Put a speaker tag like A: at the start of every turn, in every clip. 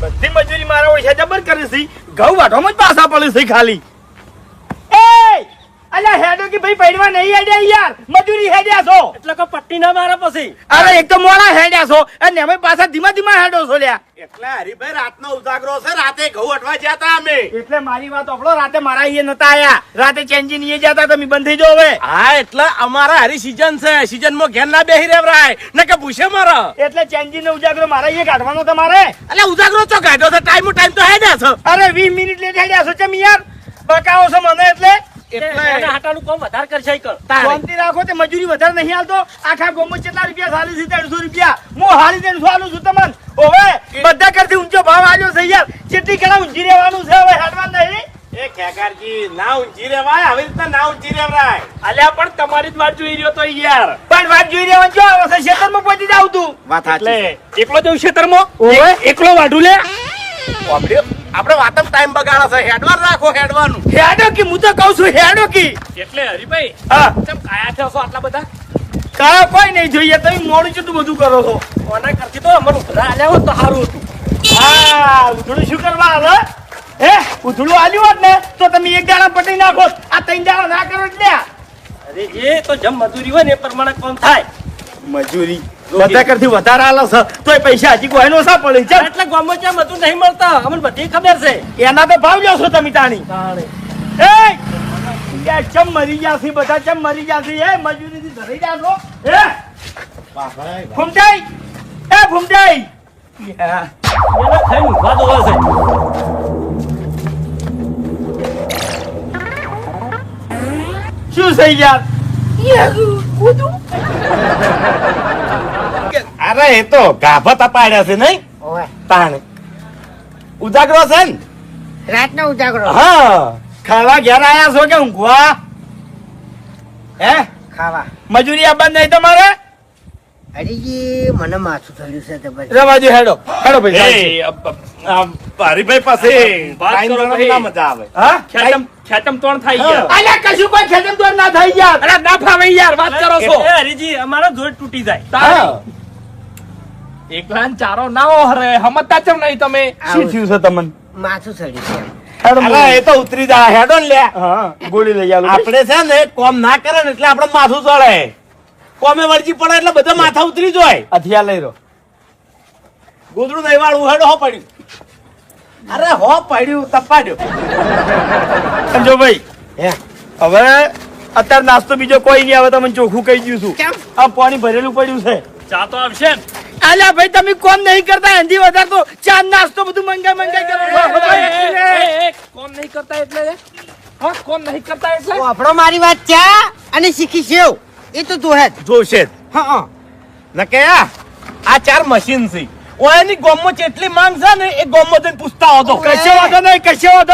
A: બધી મજૂરી મારા ઓળખે જબર કરે છે ઘઉં વાટવામાં જ પાછા પડે છે ખાલી એ અલ્યા હેડો કે ભાઈ પૈડવા નહીં હેડ્યા યાર મજૂરી હેડ્યા છો
B: એટલે કે પટ્ટી ના મારા પછી
A: અરે એક તો મોડા હેડ્યા છો અને અમે પાછા ધીમા ધીમા હેડો છો લ્યા
C: એટલે હરીભાઈ રાતનો ઉજાગરો છે રાતે ઘઉં અટવા ગયા હતા અમે
A: એટલે મારી વાત આપણો રાતે મારા અહીંયા નતા આયા રાતે ચેન્જી નહીં જતા તમે બંધ થઈ જાઓ હવે
C: હા એટલે અમારા હરી સીઝન છે સીઝન માં ઘેર ના બેહી રેવરાય ને કે પૂછે મારા
A: એટલે ચેન્જી નો ઉજાગરો મારા અહીંયા કાઢવાનો તમારે
C: એટલે ઉજાગરો તો કાઢ્યો છે ટાઈમ તો હેડ્યા છો
A: અરે 20 મિનિટ લેટ હેડ્યા છો ચમ યાર બકાવો છો મને એટલે
B: એના હાટાનું કામ વધારે કરશે ઈ કર
A: શાંતિ રાખો તે મજૂરી વધારે નહીં હાલતો આખા ગોમમાં કેટલા રૂપિયા સાલી છે 300 રૂપિયા હું હાલી 300 આલું છું તમને ઓવે બધા કરતી ઊંચો ભાવ આવ્યો છે યાર કેટલી કણા ઊંચી રહેવાનું છે હવે હેડવાન નહીં
C: એ ખેગારજી ના ઊંચી રેવાય આવી રીતના ના ઊંચી રેવરાય
A: અલ્યા પણ તમારી જ વાત જોઈ રહ્યો તો યાર પણ વાત જોઈ રહેવાનું જો આવે છે ખેતરમાં પહોંચી જાવ તું
C: વાત સાચી
A: એકલો જઉં ખેતરમાં ઓવે એકલો વાઢું લે
C: આપણે વાતમ ટાઈમ બગાડો છે હેડવાનું રાખો હેડવાનું
A: હેડો કે હું તો કહું છું હેડો કી
B: એટલે હરીભાઈ
A: હા
B: કેમ કાયા થયો છો આટલા બધા
A: કાળા કોઈ નહીં જોઈએ તમે મોડું ચેટલું બધું કરો છો
B: કોના કરતી તો અમને ઉધરા આલ્યા હોત તો સારું હતું
A: હા ઉધડું શું કરવા આવે હે ઉધડું આલ્યું હોત ને તો તમે એક દાડા પટી નાખો આ 3 દાડા ના કરો એટલે
B: અરે જે તો જમ મજૂરી હોય ને એ પ્રમાણે કામ થાય
A: મજૂરી બધા કરતી વધારે આલે છે તોય પૈસા હજી કોઈ નો સા પડે છે
B: એટલે ગામમાં જ્યાં બધું નહીં મળતા અમને બધી ખબર છે
A: એના તો ભાવ લ્યો છો તમે તાણી એ યાર ચમ મરી ગયા છે બધા ચમ મરી ગયા છે એ મજૂરી થી ધરી જાશો હે ફૂમટાઈ એ ફૂમટાઈ
B: એને થઈને ઊભા તો હોય છે
A: શું થઈ યાર
C: અરે એ તો ગાભા તપાડ્યા છે નહીં તાણ ઉજાગરો છે ને
D: રાતનો ઉજાગરો
C: હા
A: ખાવા ઘેર આયા છો કે ઊંઘવા હે
D: ખાવા
A: મજૂરી આબાદ નહીં તમારે
D: હરીજી મને માથું થયું છે તો બસ
A: રવાજો હેડો હેડો ભાઈ
C: હરીભાઈ પાસે
B: વાત
C: ટાઈમ
B: કરો
C: ગણવાની
B: ભાઈ.
C: ના મજા આવે
A: હા
B: ખેતમ તોણ થઈ ગયા
A: અલ્યા કશું કોઈ ખેતમ તો ના થઈ યાર
B: અરે ના ફાવે યાર વાત કરો છો એ હરીજી અમારો જોડ તૂટી જાય
A: હા
B: એકલાન ચારો ના હરે હમતા ચમ નહીં તમે
A: શું થયું છે તમને
D: માથું થયું છે
A: હેડો
C: અરે એ તો ઉતરી જાય હેડો ને લે
A: હા ગોળી લઈ આલો
C: આપણે છે ને કોમ ના કરે ને એટલે આપણે માથું ચડે કોમે વળજી પડે એટલે બધા માથા ઉતરી જાય
A: હથિયાર લઈ રો
C: ગોદડું નહીં વાળું હેડો હો પડ્યું અરે હો પડ્યું તપાડ્યો
A: સમજો ભાઈ
C: હે
A: હવે અત્યારે નાસ્તો બીજો કોઈ નહીં આવે તમને ચોખ્ખું કહી દઉં છું
D: કેમ?
A: આ પાણી ભરેલું પડ્યું છે
B: ચા તો આવશે ને
A: અલ્યા ભાઈ તમે કોમ નહીં કરતા એનથી વધારે તો ચા નાસ્તો બધું મંગાઈ કરો
B: કોમ નહીં કરતા એટલે હા કોમ નહીં કરતા એટલે
D: આપણો મારી વાત ચા અને શીખી સેવ એ તો દોહે જ.
C: જોશે જ.
D: હા
C: ન કે આ 4 મશીન છે ઓયની ગોમમાં જેટલી માંગ છે ને એ ગોમમાં જઈને પૂછતા હતો
A: કશો વાંધો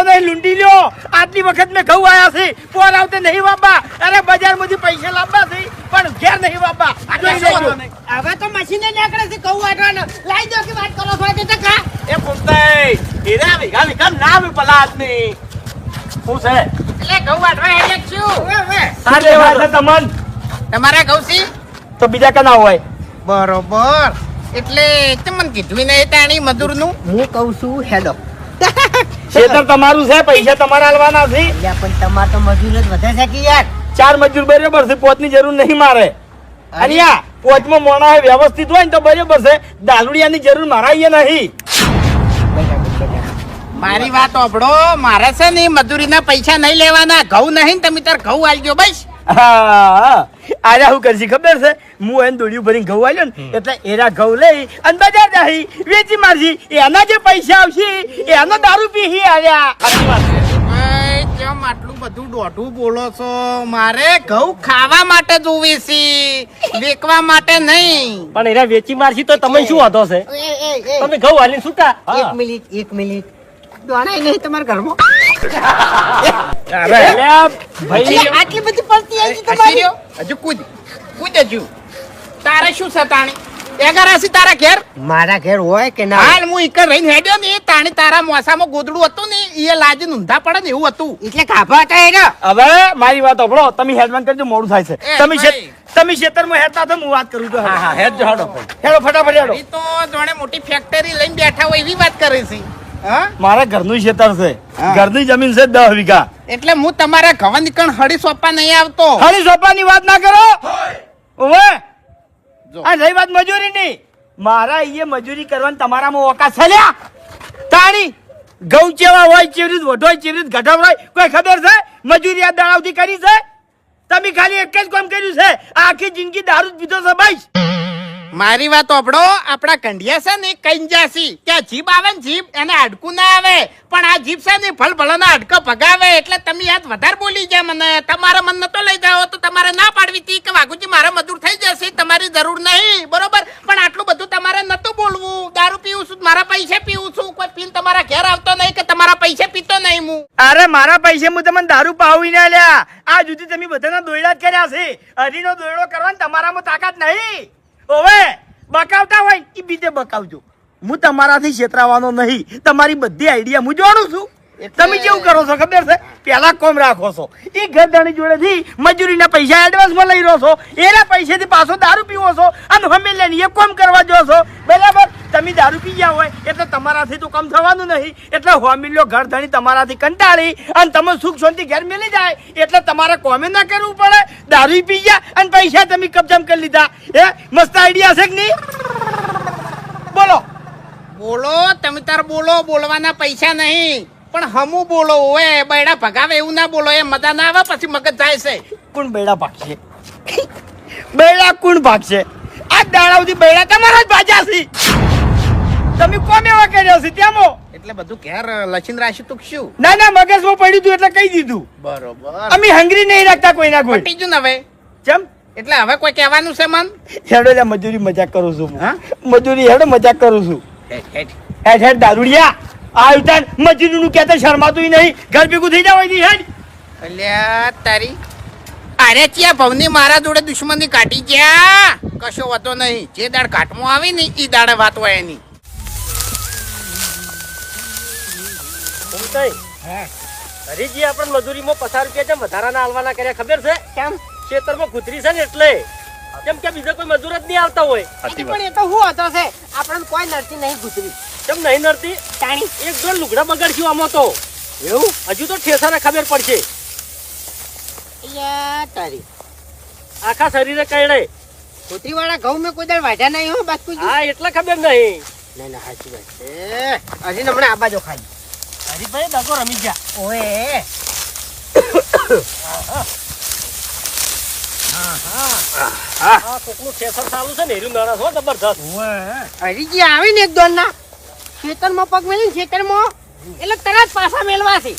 A: નહીં લુંડી લ્યો આટલી વખત મેં ઘઉં આયા છે પોર આવતે નહીં વાપા અરે બજારમાંથી પૈસા લાવવા છે પણ ઘેર નહીં વાપા જોઈ લેજો
D: હવે તો મશીને નીકળે છે કહું વાટવાનો લાઈ દો કે વાત કરો છો તે કા
C: એ પૂછતાય હીરા વિઘા વિઘા નામ પલા આદમી
B: શું છે
D: એટલે ઘઉં વાટવા હેડે છું
A: સાચી વાત છે તમન
D: તમારા ઘઉં સી
A: તો બીજા કના હોય
D: બરોબર એટલે તમને કીધું નહીં તાણી મજૂરનું હું કહું છું હેડો
A: ખેતર તમારું છે પૈસા તમારા આલવાના છે
D: એટલે પણ તમાર તો મજૂર જ વધે છે કે યાર
A: 4 મજૂર બરાબર છે પોતની જરૂર નહીં મારે અને આ પોચમાં મોણા હે વ્યવસ્થિત હોય ને તો બરાબર છે દારૂડિયાની જરૂર મારા અહીંયા નહીં
D: મારી વાત ઓભળો મારે છે ને મજૂરીના પૈસા નહીં લેવાના ઘઉં નહીં તમે તાર ઘઉં આલજો બસ
A: હા આજા શું કરશી ખબર છે હું એને દોડ્યું ભરીને ઘઉં આલ્યો ને એટલે એરા ઘઉં લઈ અને બજાર જાહી વેચી મારશી એના જે પૈસા આવશે એનો દારૂ પીહી આવ્યા
D: કેમ આટલું બધું દોઢું બોલો છો મારે ઘઉં ખાવા માટે જોવી છે વેચવા માટે નહીં
B: પણ એરા વેચી મારશી તો તમે શું વાંધો છે તમે ઘઉં હાલીને છૂટા
D: એક મિનિટ દોણાય નહીં તમારા ઘરમાં
B: ભાઈ
D: આટલી બધી પડતી આવી તમારી હજુ કૂદ હજુ તારે શું છે તાણી એગારાસી તારા ઘેર
E: મારા ઘેર હોય કે ના
D: હાલ હું ઈકર રહીને હેડ્યો ને તાણી તારા મોસામાં ગોદડું હતું ને એ લાજી ઊંધા પડે ને એવું હતું.
E: એટલે ખાભા હતા એનો.
A: હવે મારી વાત સાંભળો, તમે હેડવાન કરજો, મોડું થાય છે.
D: એ
A: તમે
D: ભાઈ.
A: તમે ખેતરમાં હેડતા તો હું વાત કરું છું.
C: હા હા હેડ જો હાડો ભાઈ.
A: હેડો ફટાફટ હેડો.
D: એ તો જોણે મોટી ફેક્ટરી લઈને બેઠા હોય એવી વાત કરે છે. હા
A: મારા ઘરનું ખેતર છે,
D: હા.
A: ઘરની જમીન છે 10 વીઘા.
D: એટલે હું તમારા ઘવાની કણ હળી સોંપવા નહીં આવતો.
A: ખાલી સોપાની વાત ના કરો. ઓવે
D: જો.
A: આ રહી વાત મજૂરીની, મારા અહીંયા મજૂરી કરવાની તમારામાં ઓકાત છે લ્યા. તાણી ઘઉં ચેવા હોય, ચેવી રીત વઢો હોય, ચેવી રીત ગઢવ હોય, કોઈ ખબર છે? મજૂરી આ દાડાવથી કરી છે? તમે ખાલી એક જ કામ કર્યું છે, આખી જિંદગી દારૂ જ પીધો છે ભાઈ.
D: મારી વાત ઓબડો, આપડા કંઢિયા છે ને કંજાસી ત્યાં જીભ આવે ને જીભ એને હાડકું ના આવે, પણ આ જીભ છે ને ભલ ભલાના હાડકા ભગાવે. એટલે તમે યાદ વધારે બોલી જાય મને. તમારા મન નતો લઈ જાવ તો તમારે ના પાડવી હતી કે વાઘુજી મારે મજૂર થઈ જશે, તમારી જરૂર નહીં, બરોબર? પણ આટલું બધું તમારે નતું બોલવું. દારૂ પીવું છું, મારા પૈસે પીવું છું, કોઈ પીન તમારા ઘેર આવતો નહીં કે તમારા પૈસે પીતો નહીં હું.
A: અરે મારા પૈસે હું તમને દારૂ પાવી ના લ્યા. આ જુદી તમે બધાના દોયડા જ કર્યા છે. હરીનો દોયડો કરવાની તમારામાં તાકાત નહીં. ઓવે બકાવતા હોય એ બીજે બકાવજો. હું તમારાથી છેતરાવાનો નહીં. તમારી બધી આઈડિયા હું જાણું છું. તમે કેવું કરો છો ખબર છે? પેલા કોમ રાખો છો, એ ઘરધાણી જોડેથી મજૂરીના પૈસા એડવાન્સમાં લઈ રહ્યો છો, એના પૈસેથી પાછો દારૂ પીવો છો અને હમે લઈને એ કોમ કરવા જો છો, બરાબર? તમે દારૂ પી ગયા હોય એટલે તમારાથી તો કામ થવાનું નહીં. એટલે હોમિલ્યો ઘરધાણી તમારાથી કંટાળી અને તમે સુખ શાંતિ ઘેર મેલી જાય એટલે તમારે કોમે ના કરવું પડે. દારૂ પી ગયા અને પૈસા તમે કબજામ કરી લીધા. એ મસ્ત આઈડિયા છે કે નહીં? બોલો
D: બોલો તમે તાર બોલો, બોલવાના પૈસા નહીં પણ હમું બોલો. ઓએ બૈડા ભગાવે એવું ના બોલો, એ મજા ના આવે પછી મગજ જાય છે.
A: કોણ બૈડા ભાગશે? બૈડા કોણ ભાગશે? આ દાડાવથી બૈડા તમારા જ ભાજ્યા છે. તમે કોમ એવા કર્યો છે ત્યાંમો?
D: એટલે બધું ઘેર લસીન રાશી તું શું?
A: ના ના, મગજમાં પડ્યું હતું એટલે કહી દીધું.
D: બરોબર
A: અમે હંગરી નહીં રાખતા કોઈના કોઈ.
D: પટી ગયું ને હવે.
A: ચમ
D: એટલે હવે કોઈ કહેવાનું છે મન?
A: હેડો લે, મજૂરી મજાક કરું છું.
D: હા?
A: મજૂરી હેડો, મજાક કરું છું. હેડ હેડ દારૂડિયા આવતા મજૂરી નું કહેતા શરમાતું નહીં. ઘર ભેગું થઈ જાવ અહીંથી. હેડ.
D: અલ્યા તારી અરે ચિયા ભવની મારા જોડે દુશ્મની કાઢી ગયા. કશો વાતો નહીં, જે દાડ કાટમાં આવી ને ઈ દાડે વાત હોય એની.
B: હરીજી આપણે મજૂરીમાં 50 રૂપિયા જેમ વધારાના આલવાના કર્યા ખબર છે? કેમ? ખેતરમાં કૂતરી છે ને એટલે. કેમ કે બીજા કોઈ મજૂર જ નહીં આવતા હોય.
E: પણ એ તો હું હતો છે, આપણને કોઈ નડતી નહીં ગુજરી.
B: કેમ નહીં નડતી?
E: તાણી
B: એક જોડ લુગડા બગાડશું આમાં તો.
E: એવું
B: હજુ તો ઠેસાને ખબર પડશે.
E: યા તારી
B: આખા શરીરે કઈડે.
E: કોતરીવાળા ઘઉં મેં કોઈ દર વાઢ્યા નહીં હો બાસ્કુજી.
B: હા એટલે ખબર નહીં.
E: ના ના સાચી વાત છે. હજી હમણાં આ બાજુ ખાઈ
B: હરીભાઈ દગો રમી ગયા.
E: ઓએ
B: હા કોકનું ઠેસર ચાલુ છે ને એરું મેળા છો જબરજસ્ત.
E: હરીજી આવી ને એક દોન ના ખેતરમાં પગ મેલી ખેતરમાં એટલે તરત પાછા મેલવા છે.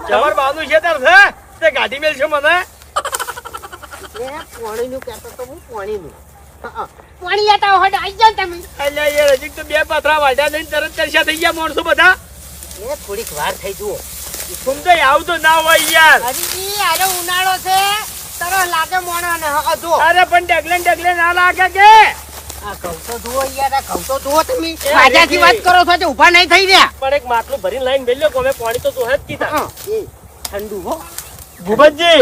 A: તમાર બાનું ખેતર છે તે ગાડી મેલ છે મને.
E: પાણીનું કહેતો તો હું પાણીનું. પાણી લેતા હોય આવી જાવ તમે.
A: અલ્યા યાર, હજી તો 2 પાથરા વાઢ્યા નહીં, તરત તરસ્યા થઈ ગયા માણસો બધા.
E: એ થોડીક વાર થઈ જુઓ.
A: સમજાય આવું તો ના હોય યાર.
E: હરીજી આરો ઉનાળો છે, તરો લાગે મોણો ને જો.
A: અરે પણ ડગલે ના લાગે કે?
E: આ ઘઉં તો જુઓ યાર, આ ઘઉં તો જુઓ તમે. રાજાથી વાત કરો છો તો ઊભા નહીં થઈ રહ્યા.
B: પણ એક માટલું ભરીને લાઈન મેલ્યો કે અમે પાણી તો જોહે જ કીધા.
E: એ ઠંડુ હો.
A: ભૂપતજી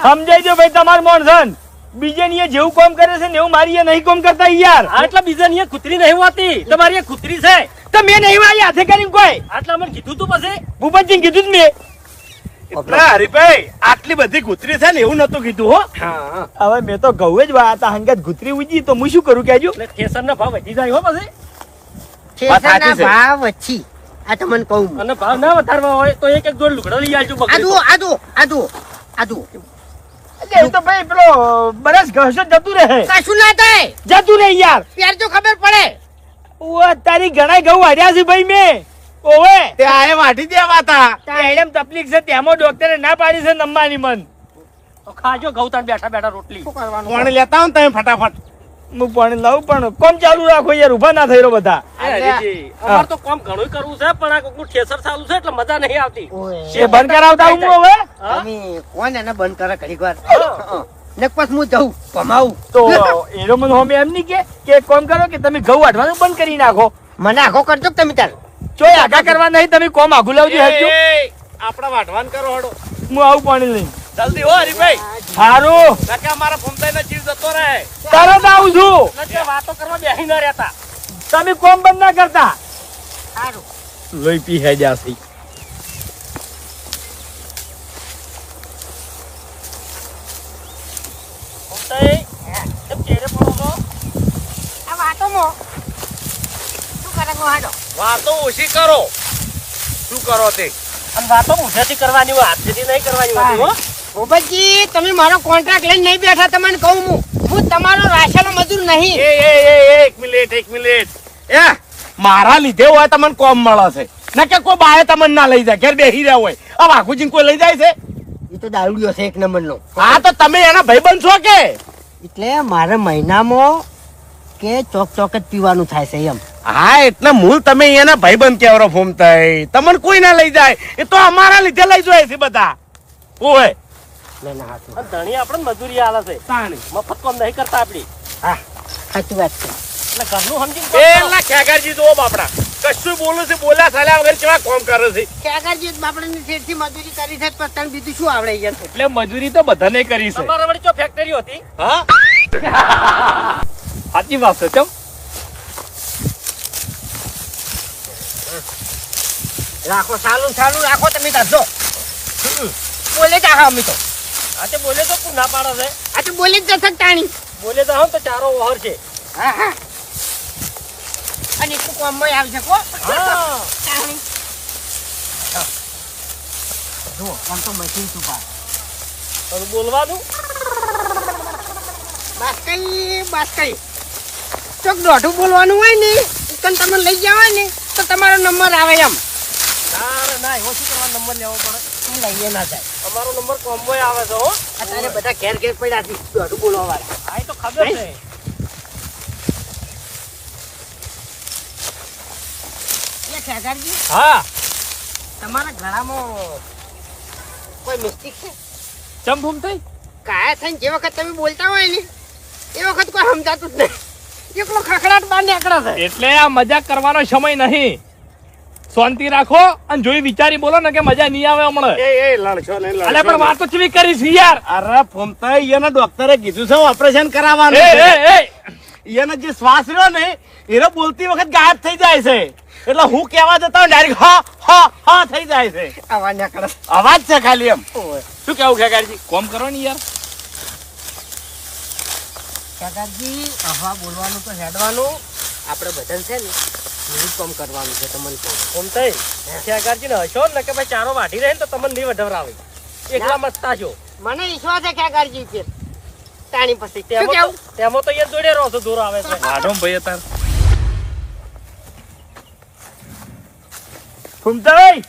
A: સમજાઈ દો ભાઈ, તમાર મોણસન બીજે ની જેવું કામ કરે છે ને એવું મારી નહીં કામ કરતા યાર.
B: હા એટલે બીજા ની કૂતરી નહીં હોતી, તમારી એક કૂતરી છે.
A: તો મેં નહીં વાળી હાથે કરીને કોઈ.
B: આટલા મને કીધું તું પછી.
A: ભૂપતજી કીધું જ મેં. ના હરીભાઈ, આટલી બધી ગુતરી છે ને એવું નતું કીધું હો. હવે મેં તો ઘઉં જ વાયા હતા, હંગાત ગુતરી ઉજી તો હું શું કરું કેજો?
B: એટલે ઠેસરના ભાવ વધી જાય હો પછી.
E: ઠેસરના ભાવ વચ્ચી આ તમને કહું.
B: અને ભાવ ના વધારવા હોય તો એક જોડ લુગડા લઈ આવજો બકરી.
E: આદુ
A: એટલે એ તો ભાઈ પેલો બરસ ઘસ જતું રહે.
E: કશું ના થાય,
A: જતું રહે યાર.
E: ત્યાર તો ખબર પડે.
A: ઓ તારી ઘણા ઘઉં વાઢ્યા છે ભાઈ મેં. ઓવે
C: તે આએ વાઢી દેવા હતા.
A: એડમ તકલીફ છે તેમાં ડોક્ટરે ના પાડી છે નમવાની મન.
B: તો ખાજો ઘઉં તાણ બેઠા બેઠા રોટલી.
E: શું કરવાનું?
C: પાણી લેતા આવો ને તમે ફટાફટ.
A: હું પાણી લાવું પણ કોમ ચાલુ રાખો યાર, ઉભા ના થઈ રહ્યો બધા.
B: એ હરીજી, અમાર તો કામ ઘણું કરવું છે પણ આ કોકનું ઠેસર ચાલુ છે એટલે મજા નહીં આવતી.
E: ઓય.
A: એ બંધ કરાવતા હું હવે.
B: હા?
E: તમે કોણ એને બંધ કરે ઘડીક વાર? ને પછી હું જઉં કમાવું
A: તો એનો મને હોમે એમ નહીં કે એક કામ કરો કે તમે ઘઉં વાઢવાનું બંધ કરી નાખો.
E: મને આખો કરજો કે તમે તાર
A: ચોય આગા કરવા નહીં, તમે કોમ આગું લાવજો હેડજો.
C: આપડા વાઢવાન કરો હડો.
A: હું આવું પાણી લઈને.
C: જલ્દી હો હરીભાઈ.
A: સારું
C: કાકા મારા ફમતાઈનો જીવ જતો રહે.
A: તરત આવું છું.
B: એટલે વાતો કરવા બેહી ન રહેતા.
A: તમે કોમ બંધ ના કરતા.
E: સારું
A: લોહી પી હે જાસી.
B: ફમતાઈ, કેમ ચહેરે પડો છો?
E: આ વાતોમાં શું કરે હાડો
C: વાતો ઓછી કરો. શું કરો તે?
B: અને વાતો મુઠેથી કરવાની હોય, હાથેથી નહીં કરવાની હોતી હો.
E: ભૂપતજી તમે મારો કોન્ટ્રાક્ટ લઈને નહીં બેઠા, તમને કહું હું તમારો રાશેલો મજૂર નહીં.
C: એક મિનિટ. એ મારા લીધે હોય તમને કોમ મળે છે. ના કે કોઈ બાએ તમને ના લઈ જાય, ઘેર બેસી રહ્યા હોય. આ વાઘુજી કોઈ લઈ જાય છે?
E: એ તો દારૂડિયો છે એક નંબરનો.
C: હા તો તમે એના ભાઈબંધ છો કે?
E: એટલે મારે મહિનામાં કે ચોક ચોક જ પીવાનું થાય છે એમ.
C: હા એટલે મૂળ તમે એના ભાઈબંધ કેવરો ફોમતાઈ. તમને કોઈ ના લઈ જાય, એ તો અમારા લીધે લઈ જાય છે બધા. ઓય
E: ના ના હાચું.
B: અને ધણી આપણે મજૂરી આલે છે. મફત કામ નહીં કરતા આપડી.
E: હા સાચી વાત છે.
B: એટલે ઘરનું સમજીને કામ કરો.
C: એલા ખેગારજી જો બાપડા કશું બોલું છે, બોલ્યા ચાલ્યા વગર કેવા કામ કરે છે.
E: ખેગારજી બાપડાની શેઠથી મજૂરી કરી છે પણ તને બીજું શું આવડે યાર.
A: એટલે મજૂરી તો બધાને કરી છે.
B: તમારા વળી ચો ફેક્ટરી હતી?
C: હા
A: સાચી વાત છે. ચમ
E: રાખો ચાલુ રાખો તમે તારજો બોલે જા અમે તો
B: આજે બોલે તો તું ના પાડે છે.
E: આ તો બોલે જ જશે તાણી.
B: બોલે તો હમ તો ચારો ઓહર છે.
E: હા હા અને એક કોમમાં આવશે કો
B: હા.
E: તાણી જો આમ તો મશીન સુપા
B: અને બોલવાનું
E: બસ કઈ ચોક દોઢું બોલવાનું હોય ને તને તમે લઈ જવા ને તો તમારો નંબર આવે એમ.
B: ના એવો શું કરવા નંબર લેવો પડે?
E: લઈએ ના જાય
B: અમારો નંબર કોમ્બોય આવે છે હો.
E: અત્યારે બધા ઘેર પડ્યા છે દોઢું બોલવા વાળા.
B: હા એ તો ખબર છે.
E: એ ખેગારજી
A: હા
E: તમારા ગળામાં કોઈ મિસ્ટેક છે?
A: ચમ ફૂમતાઈ.
E: કાયા થઈને જે વખત તમે બોલતા હોય ને એ વખત કોઈ સમજાતું જ નહીં. એકલો ખખડાટ બહાર નીકળે છે.
A: એટલે આ મજાક કરવાનો સમય નહીં. શાંતિ રાખો અને જોઈ વિચારી બોલો ને કે મજા નહીં આવે હમણાં.
C: એ લડશો ને
A: અલે પણ વાતો ચેવી કરી છે યાર.
C: અરે ફોમતાઈ એના ડોક્ટરે કીધું છે ઓપરેશન કરાવવાનું
A: એ
C: છે.
A: એ
C: એનો જે શ્વાસ રહ્યો ને એનો બોલતી વખત ગાયબ થઈ જાય છે. એટલે હું કહેવા જતા ડાયરેક્ટ હા હા હા થઈ જાય છે.
E: આવા નીકળે
C: અવાજ છે ખાલી એમ.
A: શું કેવું ખેગારજી? કોમ કરો ને યાર.
E: ખેગારજી હવા બોલવાનું તો હેડવાનું આપણે બધાને છે ને એવું કામ કરવાનું છે તમને કહું.
B: ઓમ થઈ ખેગારજી ને હશો ને કે ભાઈ ચારો વાઢી રહે ને તો તમને નહીં વઢવરાવે. એકલા મસ્તા છો.
E: મને વિશ્વાસ છે ખેગારજી છે તાણી પછી શું કેવું?
B: તેમાં તો એ જોડે રહો છો, દૂર આવે છે.
A: વાઢો ભાઈ અત્યારે. ફૂમતાઈ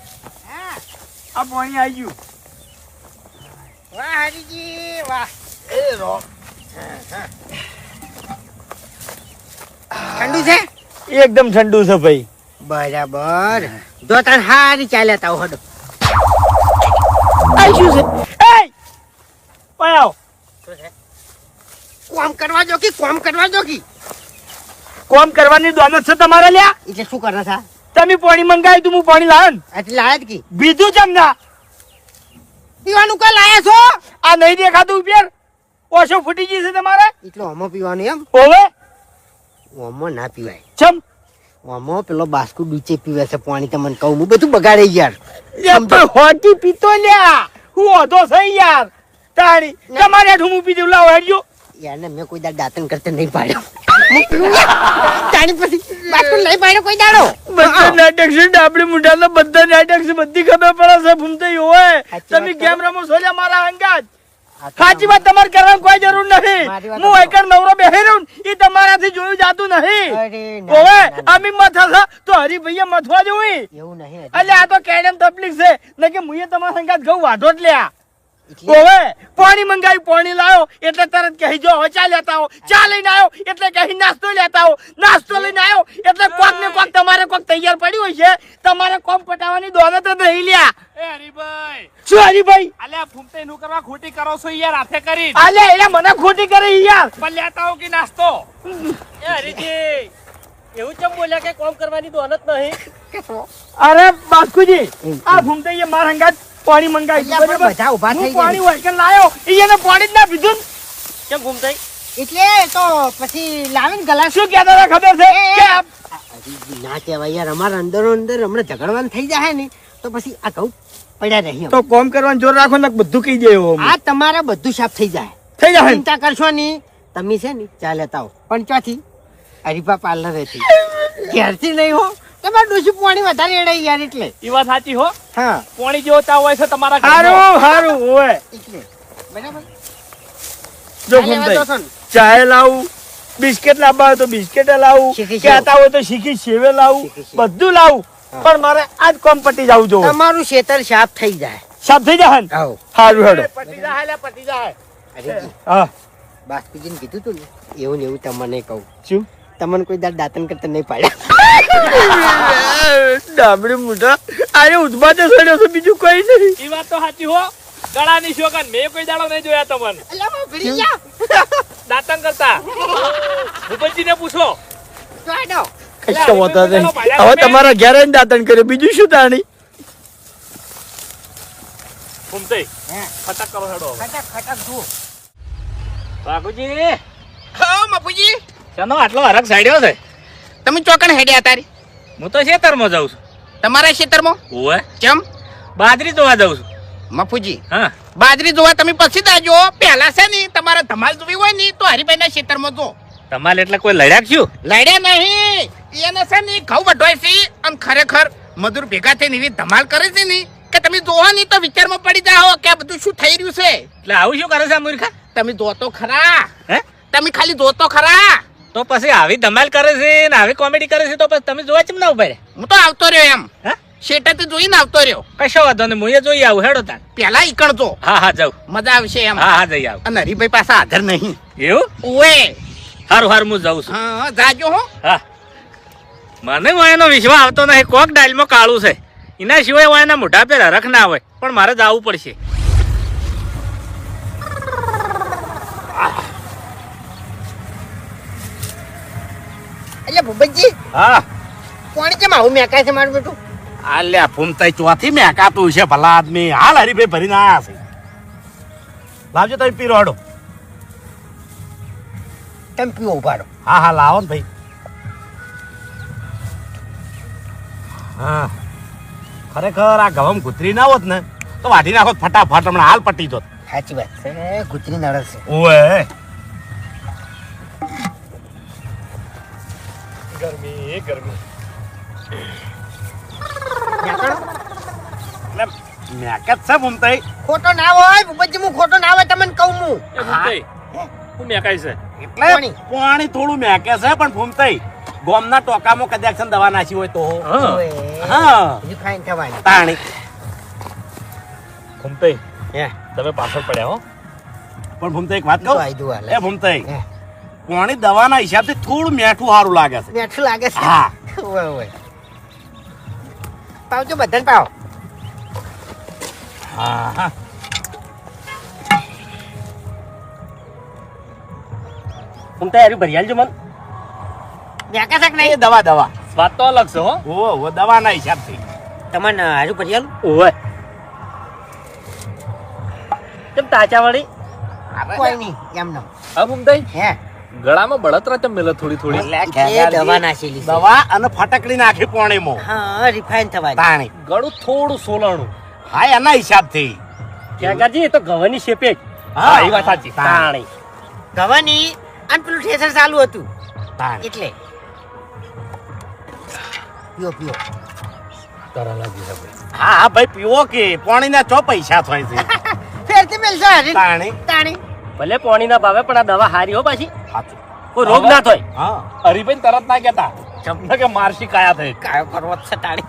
E: હા
A: આ પાણી આવી ગયું.
E: વાહ હરીજી વાહ.
C: એ રો
E: ઠંડુ છે
A: એકદમ ઠંડુ છે ભાઈ.
E: બરાબર. જો તાર હારી ચાલ્યા તા હડો
A: આવી શું છે? એ ઓય આવ.
E: કોમ કરવા જો કે કોમ કરવા જો કે
A: કોમ કરવાની દોનત છે તમારે લ્યા.
E: એટલે શું કરે છે?
A: તમે પાણી મંગાવ્યું તું, હું પાણી લાવ્યો ને.
E: એટલે લાયા જ કે
A: બીજું ચમ ના.
E: પીવાનું કઈ લાયા છો?
A: આ નહીં દેખાતું ઉપર ઓછો ફૂટી ગઈ છે તમારે.
E: એટલે ઓમો પીવાનું એમ?
A: ઓવે
E: ઓમો ના પીવાય.
A: ચમ
E: ઓમો પેલો બાસ્કુ ડૂચે પીવે છે પાણી. તમને કહું હું બધું બગાડે યાર.
A: યાર પણ હોટી પીતો લ્યા. હું હોતો છે યાર. તાણી તમારે ઠુમું પીધું લાવો હેડજો.
E: યાર ને મેં કોઈ દાડ દાંતન કરતે નહીં પાડ્યો. તાણી પછી બાસ્કુ નહીં પાડ્યો કોઈ દાડો.
A: બધા નાટક છે ડાબડી મુઠાના, બધા નાટક છે, બધી ખબર પડે છે. ફૂમતાઈ હોય
E: સાચી
A: તમે
E: વાત
A: કેમ રમો છો લ્યા મારા અંગાત.
E: આ તો
A: સાચી વાત તમારે કરવાની કોઈ જરૂર નથી.
E: મારી વાત
A: હું એકર નવરો બેહી રહ્યો ને, ઈ તમારાથી જોયું જાતું નહીં.
E: અરે ના,
A: ઓવે
E: ના, ના.
A: આમી મથા છે તો હરીભૈયા મથવા જોઈ.
E: એવું નહીં
A: એટલે આ તો કેડમ તકલીફ છે ને કે મુએ તમારા સંગાત ઘઉં વાઢો જ લ્યા.
E: એટલે
A: ઓવે પાણી મંગાવ્યું, પાણી લાયો એટલે તરત કહી જો હવે ચા લેતા આવો. ચા લઈને આવ્યો એટલે કહી નાસ્તો લેતા આવો. નાસ્તો લઈને આવ્યો એટલે કોક ને કોક તમારે કોક તૈયાર પડ્યું હોય છે તમારે કોમ પટાવવાની દોનત જ નહીં લ્યા.
C: એ હરીભાઈ
A: શું હરીભાઈ?
C: અલ્યા ફૂમતે નું કરવા ખોટી કરો છો યાર હાથે કરી
A: આલે એટલે મને ખોટી કરી યાર.
C: પણ લેતા હો કે નાસ્તો
B: એ હરીજી એવું ચમ બોલ્યા કે કોમ કરવાની દોનત નહીં?
A: અરે બાસ્કુજી આ ભૂમતઈએ મારા હંગાત પાણી મંગાવી
E: એટલે આપણે બધા ઊભા થઈ
A: હું પાણી
E: જાય.
A: વાળકે લાયો એને પાણી જ ના પીધું ને.
B: કેમ ઘૂમતાઈ?
E: એટલે તો પછી લાવીને ગલાસ.
A: શું કહેતા હતા ખબર છે કે
E: અરે ના કહેવાય યાર, અમારા અંદરો અંદર હમણાં ઝઘડવાનું થઈ જાય ને તો પછી આ ઘઉં પડ્યા રહી.
A: તો કોમ કરવાનું જોર રાખો ને બધું કહી દે એવો.
E: આ તમારે બધું સાફ થઈ જાય.
A: થઈ જાય.
E: ચિંતા કરશો નહીં. તમે છે ને ચા લેતા હો પણ ચોથી હરીફા પાર્લર હતી ઘેરથી નહીં હો. તમારે ડોસી પાણી વધારે એડાય યાર એટલે.
C: ઈ વાત સાચી હો
E: હા
C: પાણી જેવો તાવ હોય છે તમારા
A: હારું હારું હોય.
E: એટલે બરાબર.
A: જો
E: ચા લેવા
A: ભૂમતાઈ
E: દો છો ને?
A: ચાય લાવું, બિસ્કિટ લાવવા હોય તો બિસ્કિટ લાવું,
E: શીખી સેવ.
A: કહેતા હોય તો શીખી સેવે લાવું,
E: શીખી સેવ.
A: બધું લાવું. પણ મારે આજ કોમ પટી જવું જોવે.
E: તમારું ખેતર સાફ થઈ જાય.
A: સાફ થઈ જાય ને?
E: આવો
A: હારું હેડો.
C: પટી જાય લે પટી જાય
E: હરીજી
A: હા
E: બાસ્કુજીને કીધું તું ને એવું ને એવું તમને કહું.
A: શું?
E: તમને કોઈ દાંતન કરતા નહીં પાડ્યા.
A: ડાબડી મોઢા આરે ઉધમાં તો સડ્યો છે બીજું કોઈ નહીં.
C: ઈ વાત તો સાચી હો ગળાની શોકન મેં કોઈ દાડો નહીં જોયા તમને
E: અલા બહુ ભીડી જા.
C: દાતન કરતા ભૂપતજીને પૂછો
E: તો આડો.
A: કશો વાંધો નહીં. હવે તમારા ઘેર આવીને દાંતણ કર્યો બીજું શું તાણી?
C: ઘૂમતે
E: હે
C: ફટાક કરો હેડો હવે.
E: ખટક ખટક જુઓ.
B: બાપુજી
D: હા મપુજી,
B: શાનો આટલો હરખ સાડ્યો છે?
D: તમે ચોકણ હેડ્યા તારી
B: હું તો ખેતરમાં જાઉં છું.
D: તમારા ખેતરમાં?
B: ઓવે
D: કેમ
B: બાજરી જોવા જાઉં છું.
D: મફુજી?
B: હા
D: બાજરી જોવા તમે પછી દાજો. પહેલા છે ને તમારે ધમાલ જોવી હોય ને તો હરિભાઈના ખેતરમાં જો.
B: તમારે એટલે કોઈ લડ્યા છું?
D: લડ્યા નહીં, એને છે ને ઘઉં વઢવાય છે અને ખરેખર મજૂર ભેગા થઈને એવી ધમાલ કરે છે ને કે તમે જોવો ને તો વિચારમાં પડી જાઓ કે આ બધું શું થઈ રહ્યું છે.
B: એટલે આવું શું કરે છે આ મૂર્ખા?
D: તમે જોતો ખરા,
B: હે
D: તમે ખાલી જોતો ખરા.
B: તો પછી આવી ધમાલ કરે છે ને આવી કોમેડી કરે છે તો પછી તમે જોવા ચમ ના ઉભા રહ્યા?
D: હું તો આવતો રહ્યો એમ,
B: હે
D: શેઠેથી જોઈને આવતો રહ્યો.
B: કશો વાંધો નહીં હું એ જોઈ આવું હેડો તાણ.
D: પેલા ઈકણ જો,
B: હા હા જાઉં.
D: મજા આવશે એમ.
B: હા હા જઈ આવું.
D: અને હરિભાઈ પાસે હાજર નહીં.
B: એવું?
D: ઓએ
B: હારું હારું હું જાઉં છું.
D: હા જાજો હો.
B: હા મને હું એનો વિશ્વાસ આવતો નહીં. કોક ડાયલમાં કાળું છે એના સિવાય હું એના મોઢા પર હરખ ના હોય પણ મારે જવું પડશે.
E: એટલે ભૂપતજી
C: હા
E: કોણ કેમ આવું મેકાય છે મારું બેટું?
C: આલ્યા ફૂમતાઈ ચોથી મેકાતું છે ભલા આદમી હાલ હરીભાઈ ભરીને આયા છે લાવજો તમે પીરો હડો
E: તમે પીવો ઉભા રહો.
C: હા હા લાવો ને ભાઈ હા ખરેખર આ ગવમ કૂતરી ના હોત ને તો વાઢી નાખો ફટાફટ હમણાં હાલ પટી જોત
E: સાચી વાત છે. ગુજરી નડસ છે.
C: ઓએ ગરમી ગરમી
E: મેકાણો?
C: એટલે મેકત છે ફૂમતાઈ
E: ખોટો ના હોય ભૂપતજી, હું ખોટો ના હોય તમને કહું હું.
B: એ ભૂમતાઈ, હું મેકાઈ છે.
C: એટલે
E: પાણી.
C: પાણી થોડું મેકે છે પણ ફૂમતાઈ ગોમના ટોકામાં કદાચ છે ને દવા નાખી હોય તો
B: હા
E: ઓએ,
C: હા
E: રિફાઈન થવાની.
C: તાણી
B: ભૂમતાઈ
C: હે
B: તમે પાછળ પડ્યા હો.
C: પણ ફૂમતાઈ એક વાત
E: તો
C: કહું
E: આયદું હાલે.
C: એ ફૂમતાઈ
E: હે.
C: પાણી દવાના હિસાબથી થોડું મેઠું સારું લાગે છે
E: મેઠું લાગે છે.
C: હા.
E: ઓય ઓય. પાવજો બધાને પાવ.
C: હા હા
B: ભૂમતાઈ હારું ભરી આલજો મન.
E: મેકા છે કે
C: એ
E: નહીં?
C: દવા દવા
B: સ્વાદ તો અલગ છે હો.
C: ઓ દવાના હિસાબથી
E: તમને હારું ભરી આલું?
B: ઓવે કેમ તાચા વાળી?
E: કોઈ નહીં એમનો.
B: હા ભૂમતાઈ
E: હે
B: ગળામાં બળતરા ચમ મેલે થોડી થોડી.
C: એટલે
E: એ
C: ખેગારજી
E: દવા નાખેલી છે.
C: દવા અને ફટકડી નાખી પાણીમાં
E: હા રિફાઈન થવાની.
C: તાણી
B: ગળું થોડું સોલાણું.
C: હા એના હિસાબથી
B: કાકાજી એ તો ગવાની શેપે જ.
C: હા,
B: એ વાત સાચી.
C: તાણી.
E: ગવાની અને પેલું ઠેસર ચાલુ હતું
C: તાણી
E: એટલે પીઓ પીઓ.
B: તરા લાગી છે ભાઈ.
C: હા હા ભાઈ પીવો કે પાણીના ચો પૈસા થાય છે
E: ફેરથી મેલશે હરી.
C: તાણી
E: તાણી
B: ભલે પાણીના ભાવે પણ આ દવા હારી હો પાછી.
C: સાચું.
B: કોઈ રોગ ના થાય.
C: હા
B: હરીભાઈ તરત ના કેતા ચમને કે મારસી કાયા થઈ.
E: કાયો કરવો જ છે તાણી.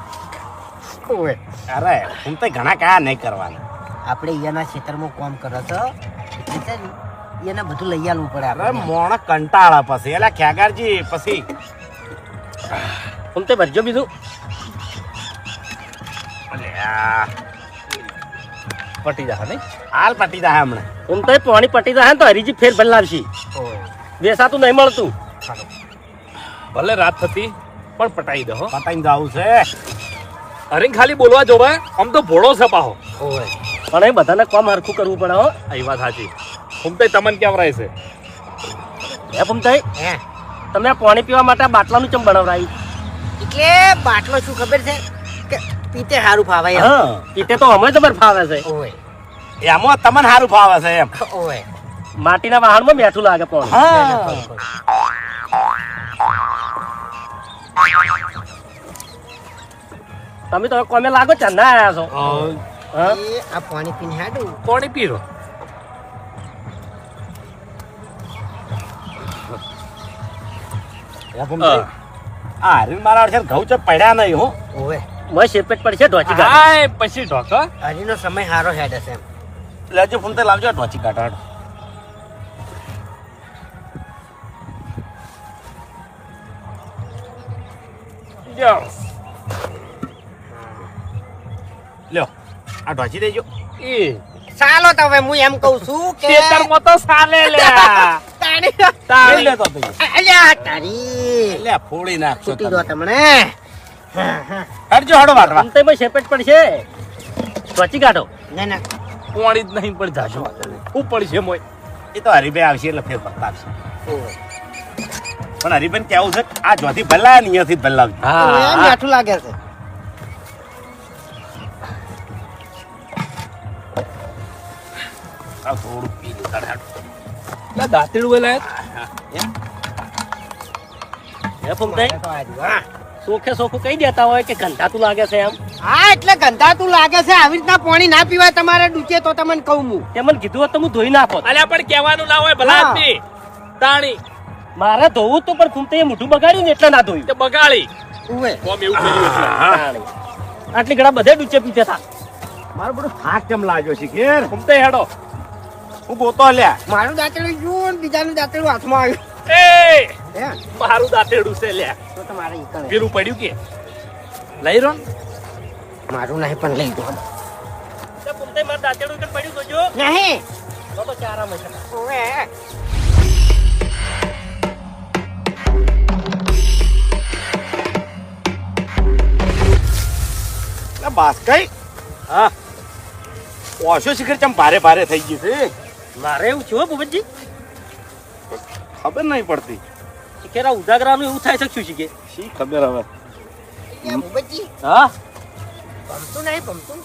E: ઓય.
C: અરે હું તો ઘણા કયા નહીં કરવાના
E: આપણે અહીંયાના ખેતરમાં કામ કરે છે એટલે છે ને એને બધું લઈ આવવું પડે
C: અરે
E: આપણે.
C: મોણ કંટાળા પછી એટલે ખેગારજી પછી
B: હું તે ભરજો બીજું
C: અલ્યા. પટી જા નહીં હાલ પટી જા હમણાં.
B: હું તો પાણી પટી જાય ને તો હરીજી ફેર ભરી લાવશી બેસાતું નહીં મળતું
F: ભલે રાત થતી પણ પટાઈ દો હો.
C: પટાઈને જાવું છે.
F: અરે ખાલી બોલવા જોવા આમ તો ભોળો છે પાહો.
B: પણ એ બધાને કામ હરખું કરવું પડે હો
F: એ વાત સાચી. ફૂમતાઈ તમને કેમ રહે છે?
B: હે ફૂમતાઈ
E: હે
B: તમે આ પાણી પીવા માટે આ બાટલાનું ચમ બનાવરાયું
E: એટલે બાટલો શું ખબર છે કે પીતે સારું ફાવે એમ.
B: હા એટલે તો અમે જબર ફાવે છે
E: ઓય
C: એમાં તમને સારું ફાવે છે એમ.
E: ઓય
B: માટીના વાહણમાં મેઠું લાગે પાણી તમે તો હવે કોમે લાગો ચા ના આયા છો હા
E: એ આ પાણી પીને હાડું
F: પાણી પીરો.
C: આ હરીને મારા અડશે ઘઉં છે પડ્યા નહીં હો.
E: ઓય
B: મય શેપેટ પડશે ઢોચી ગાડી
F: હાય પછી ઢોક હો.
E: હરીનો સમય સારો હેડ હશે એમ.
C: લેજો ફોન તે લાવજો ઢોચી કાઢાડ.
F: લ્યો.
C: લ્યો આ ઢોચી દેજો.
F: ઈ
E: ચાલો તો હવે હું એમ કઉ છું કે
F: ખેતરમાં તો સાલે લ્યા.
C: લઈ લેતો તો.
E: અલ્યા તારી
C: લે ફોડી નાખશો
E: છૂટી દો
C: તમે.
E: તમને
C: હટજો હડો વાટવા.
B: ફૂમતાઈ મય શેપેટ પડશે ઢોચી કાઢો
E: ના ના
F: પાણી જ નહીં પણ જાજો હું પડશે મોય.
C: એ તો હરીભાઈ આવશે એટલે ફેર પત્તા આવશે.
E: ઓય
C: પણ હરીભાઈ કેવું છે આ જોથી ભલા અહીંયાથી જ ભલાવજો.
E: ઓય મીઠું લાગે છે.
C: આ થોડું પી લો તારે.
F: લા દાંતેડું વેલા
B: હે ફૂમતાઈ
E: તો આ રહ્યું, હા.
B: સોખે સોખું કહી દેતા હોય કે ગંધાતું લાગે છે એમ
E: હા એટલે ગંધાતું લાગે છે આવી રીતના પાણી ના પીવાય તમારે ડૂચે તો તમને કહું હું.
B: તે મને કીધું હોત તો હું ધોઈ નાખો
F: અલ્યા પણ કહેવાનું ના હોય ભલા
E: હા.
F: આદમી. તાણી
B: મારે ધોવું તો પણ ફૂમતાઈએ મોઢું બગાડ્યું ને એટલે ના ધોયું
F: તે બગાડી
E: ઓય
F: કોમ એવું કર્યું એટલે.
B: તાણી. આટલી ઘણા બધે ડૂચે પીતે હતા
C: મારું બધું થાક કેમ લાગ્યો છે ઘેર.
F: ફૂમતાઈ હેડો.
C: હું ગોતો લ્યા.
E: મારું દાંતેડું જુઓ ને બીજાનું દાંતેડું હાથમાં આવ્યું.
F: એ
E: હે
F: મારું દાંતેડું છે લ્યા.
E: તો તમારે ઈ કરે.
F: પેલું પડ્યું કે લઈ રો.
E: મારું નહીં પણ લઈ દો.
B: તે ફૂમતાઈ મારા દાંતેડું ઉપર પડ્યું તો જો
E: નહીં
B: તો ચારામાં છે
E: ઓય
C: લે બાસ્કઈ. હા ઓછો શિખર ચમ ભારે ભારે થઈ ગઈ છે.
B: મારે એવું છે હો ભૂપતજી
C: ખબર નહીં પડતી.
B: શીખેરા ઉજાગરાનું એવું થાય છે શું શીખે
C: શી ખબર હવે.
E: એ ભૂપતજી
C: હા
E: ભમતું નહીં ભમતું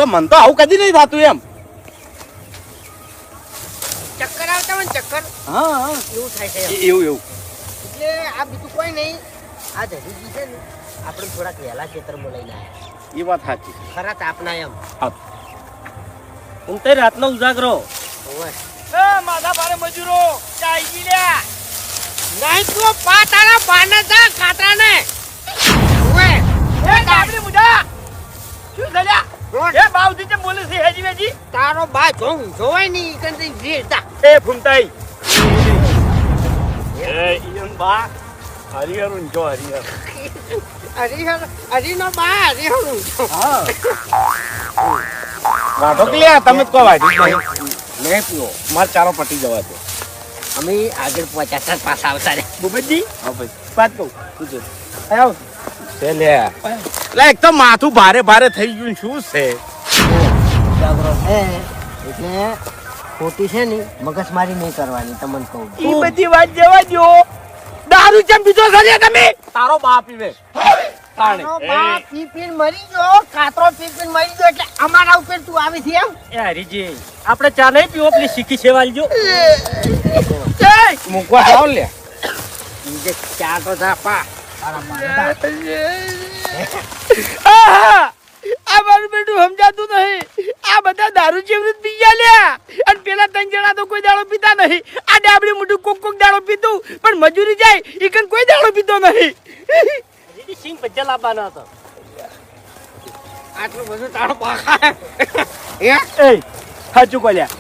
C: ઓ મન તો આવું કદી નહીં થતું એમ.
E: ચક્કર આવતા હોય ને ચક્કર
C: હા હા
E: એવું થાય છે એમ.
C: એવું એવું.
E: એટલે આ બીજું કોઈ નહીં આ જરીજી છે ને આપણે થોડાક વહેલા ખેતરમાં લઈને આવ્યા
C: એ વાત સાચી.
E: ખરા તાપના એમ.
B: ફૂમતાઈ રાતનો ઉજાગરો
E: ઓય
C: માથા ભારે મજૂરો ચાઈ ગઈ લ્યા.
E: નહીં તું પાતાના પાને જા કાતરા ને ઓય
A: એ ડાબડી મુઢા શું થયા
E: રોડ
A: એ બાવજી તે બોલે છે હેજી વેજી
E: તારો બા જોવાય નહીં કંઈ વેરતા
C: એ ફૂમતાઈ. એ ઈયન બા હરિહર જો હરિહર.
E: હરીનો બા હરીહરું
C: વાઢો કે લ્યા તમે તો વાઢી નહીં પીવો. માર ચારો પટી જવા દો.
E: અમે આગળ પહોંચ્યા પાછા આવતા રે
C: ભૂપતજી હા ભાઈ વાત કહું શું છે આવ છે લ્યા. લે એક તો માથું ભારે ભારે થઈ ગયું શું છે.
E: એટલે ખોટી છે ને મગજમારી નહીં કરવાની તમને કહું
A: ઈ બધી વાત જવા દો દારૂ ચમ પીધો છે લ્યા તમે
C: તારો બાપ પીવે.
E: તારો બા પી પીને મરી ગયો કાતરો પી પીને મરી ગયો એટલે અમારા ઉપર તું આવી છે એમ
B: એ હરીજી આપણે ચા નહીં પીવો પેલી શીખી સેવાલજો
C: મૂકવા જાવ લ્યા.
E: બીજે ચા તો ઝાપા
A: આહા! આ મારું બેટું સમજાતું નહીં આ બધા દારૂ જેવું પી ગયા લ્યા અને પેલા ત્રણ જણા તો કોઈ દાડો પીતા નહીં આ ડાબડી મોટું કોક કોક દાડો પીતું પણ મજૂરી જાય ઈ કન કોઈ દાડો પીતો નહીં
B: હરીજી સિંગ ભજ્જા લાવવાના હતા
E: આટલું બધું તારો પાખા
A: એ સાચું કોલ્યા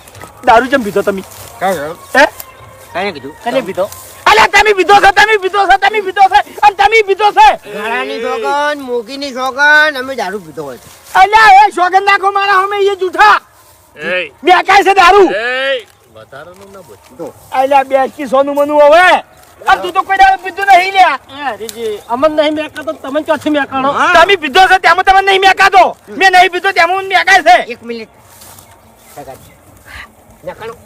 A: દારૂ ચમ પીધો તમે હે
E: કઈ કીધું
B: કને પીધો
C: અલ્યા તમે પીધો છે અને તમે પીધો છે
E: ગાળાની સોગન મોગીની સોગન અમે દારૂ પીધો હોય છે.
C: અલ્યા એ સોગંદ નાખો મારા અમે એ જૂઠા
F: એય,
C: બે કાય છે દારૂ
F: એય, વધારાનું ના બોલ.
C: અલ્યા બે કી સોનું મનું હવે આ તું તો કોઈ દારૂ પીધું નહીં લ્યા
B: એ હરીજી અમન નહીં મેકાતો તમે ચોથી મેકાણો
C: તમે પીધો છે તેમાં તમે નહીં મેકાતો મેં નહીં પીધો તેમાં મેકાય છે
E: 1 મિનિટ સગાજી. નખાણું.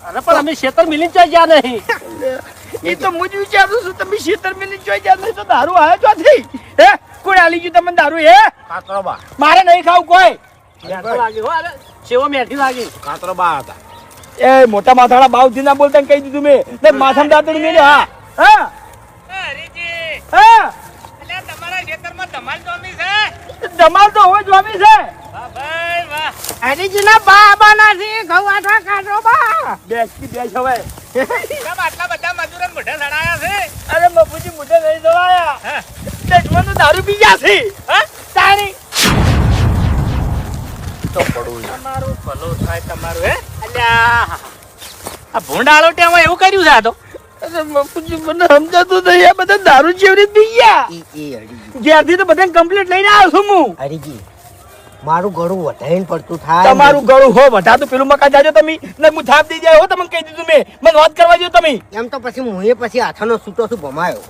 B: અરે પણ અમે શેતર મિલી ચોઈ ગયા નહીં
C: એ તો હું જ વિચારું છું તમે છેતરપિંડી જોઈ ગયા નહીં તો દારૂ આવ્યો ચોથી હે કોઈ આલી ગયું તમને દારૂ હે
D: કાતરો બા
C: મારે નહીં ખાવું કોઈ
B: મેઠો લાગી હો અરે સેવો મેઠી લાગી
D: કાતરો બા હતા.
C: એ મોટા માથાળા બાવથી ના બોલતા ને કહી દીધું મેં ને માથામાં દાંતડી મેલે હા હા હા
D: તમારા ખેતરમાં ધમાલ જોમી છે.
C: ધમાલ તો હોય જોમી છે
D: વાહ ભાઈ વાહ.
E: હરીજીના બા બાના છે ઘઉં આઠા કાઢો બા.
C: બેસ કી બેસ હવે
D: કેમ આટલા બધા મજૂરો મોઢે સડાયા છે?
C: અરે મફુજી મુઢે નહીં દવાયા દશમન દારૂ પી ગયા છે હા તાણી
D: તમારું ભલું થાય તમારું હે અલ્યા આ ભૂંડાળો ટેવો એવું કર્યું છે આ તો
C: અરે મફુજી મને સમજાતું નહીં આ બધા દારૂ જેવી રીતે પી ગયા
E: ઈ હરીજી
C: જ્યારથી તો બધાને કમ્પ્લીટ લઈને આવ્યો છું હું
E: હરીજી મારું ગળું વધાઈને પડતું થાય
C: તમારું ગળું હો વધાતું પેલું મકા જાજો તમે ને હું થાપ દઈ જાય હો તમને કહી દીધું મેં મને વાત કરવા જો તમે
E: એમ તો પછી હું પછી હાથાનો છૂટો છું ભમાયો.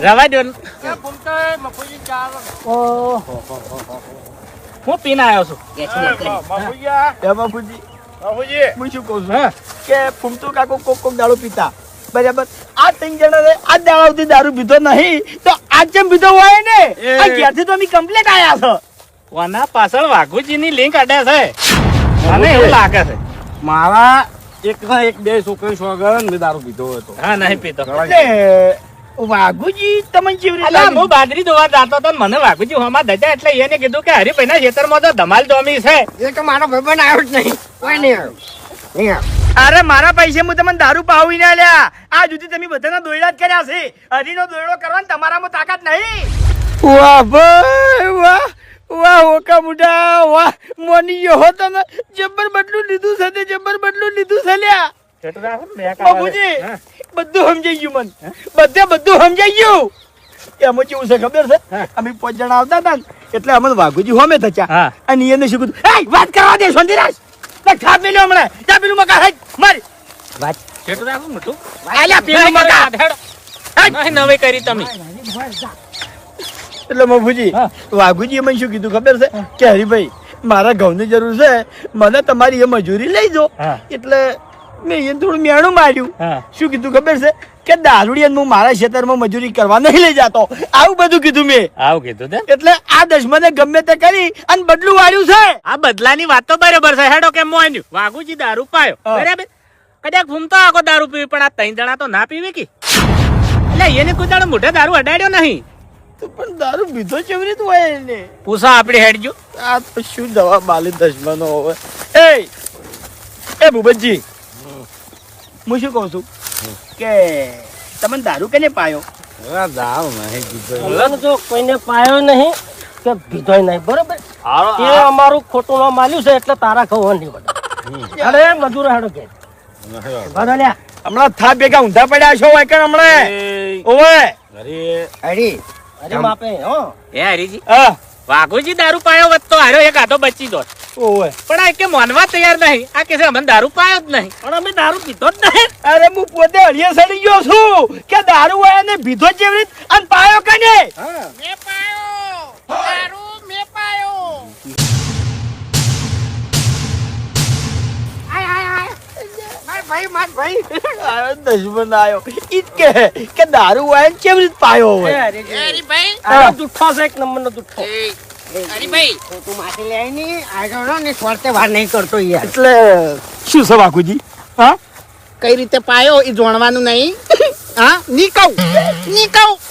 D: રવા દો ને. હું પીને આવ્યો છું
C: હું શું કહું છું હા કે ફૂમતું કાકો કોક દારૂ પીતા બરાબર આ ત્રણ જણા આ દાડાથી દારૂ પીધો નહીં તો આજ જેમ પીધો હોય ને આ ઘેરથી તો અમે કમ્પ્લીટ આયા છો
D: કોના પાછળ વાઘુજીની લિંક અડે છે મને એવું લાગે છે
A: મારા એક ના એક બે છોકરી સોગન મેં દારૂ પીધો હતો
D: હા નહીં પીતો
C: એટલે વાઘુજી તમને કેવી
D: અલા
C: રીતે
D: હું બાજરી ધોવા જાતો તો ને મને વાઘુજી હોમાં દજા એટલે એને કીધું કે હરીભાઈના ખેતરમાં તો ધમાલ જોમી છે
E: એ તો મારો ભાઈબંધ આવ્યો જ નહીં કોઈ નહીં આવ્યો નહીં આવ્યો.
C: અરે મારા પૈસે હું તમને દારૂ પાવી ના લ્યા આ સુધી તમે બધાના દોયડા જ કર્યા છે હરીનો દોયડો કરવાનો તમારામાં તાકાત નહીં વાહ ભાઈ વાહ વાહ ઓકા મુઢા વાહ મોની યો તને જબર બદલું લીધું છે તે જબર બદલું લીધું છે લ્યા બાબુજી બધું સમજાઈ ગયું મને બધું સમજાઈ ગયું એમાં કેવું છે ખબર છે અમે 5 જણા આવતા હતા ને એટલે અમે વાઘુજી હોમે થયા
D: હા.
C: અને એને શું કીધું એ વાત કરવા દે સોંદીરાજ ને ખાપ મેલ્યો હમણાં જા પેલું મકા હાઈ મારી
E: વાત
D: છેટું રાખું મોટું
C: આલ્યા પેલું મકા
D: નહીં નવી કરી તમે
C: એટલે મફુજી વાઘુજી મને શું કીધું ખબર છે કે હરીભાઈ મારા ઘઉંની જરૂર છે મને તમારી એ મજૂરી લઈ જો એટલે મેં એને થોડું મેણું માર્યું શું કીધું ખબર છે કે દારૂડિયા હું મારા ખેતરમાં મજૂરી કરવા નહીં લઈ જાતો આવું બધું કીધું મેં
D: આવું કીધું તે
C: એટલે આ દશમને ગમે તે કરી અને બદલું વાળ્યું છે
D: આ બદલાની વાત તો બરોબર છે હેડો કેમ મોન્યું વાઘુજી દારૂ પાયો બરાબર કદાચ ઘૂમતો આખો દારૂ પીવી પણ આ 3 જણા તો ના પીવી કે એટલે એને કોઈ દાડો મોઢે દારૂ અડાડ્યો નહીં
C: તો પણ દારૂ પીધો કેવી રીતે હોય એને
D: પૂછા આપડે હેડજો
C: આ તો શું દવા માલી દશમનો હવે એ ભૂપતજી હું શું કહું છું કે તમે દારૂ કેને પાયો
B: અમને જો કોઈને પાયો નહીં કે ભીધોય નહીં બરોબર એ અમારું ખોટું ના માલ્યું છે એટલે તારા ઘઉં નહીં બધા અરે મજૂર હેડો કે બરાબર
C: હમણાં થા ભેગા ઊંધા પડ્યા છો હોય કે હમણાં ઓવે
E: હરી
B: અરે બાપે હો
D: હે હરીજી
C: હા
D: વાઘુજી દારૂ પાયો વત તો હાર્યો એક આધો બચી દો
C: ઓવે
D: પણ આ કે માનવા તૈયાર નહીં આ કે છે અમને દારૂ પાયો જ નહીં
B: પણ અમે દારૂ પીધો જ નહીં
C: અરે હું પોતે હળિયે સડી ગયો છું કે દારૂ હોય ને ભીધો જેવી રીત અને પાયો કને
D: મે પાયો દારૂ મે પાયો
C: દશમન આયો ઈ જ કે દારૂ હોય ને કેવી રીત પાયો હોય
B: આ જુઠ્ઠો છે એક નંબરનો જુઠ્ઠો
E: તું માથે લે ની આગળ ને સ્વાર્થે વાર નહીં કરતો યાર.
C: એટલે શું છે વાઘુજી હા
D: કઈ રીતે પાયો એ જોણવાનું નહીં હા ની કહું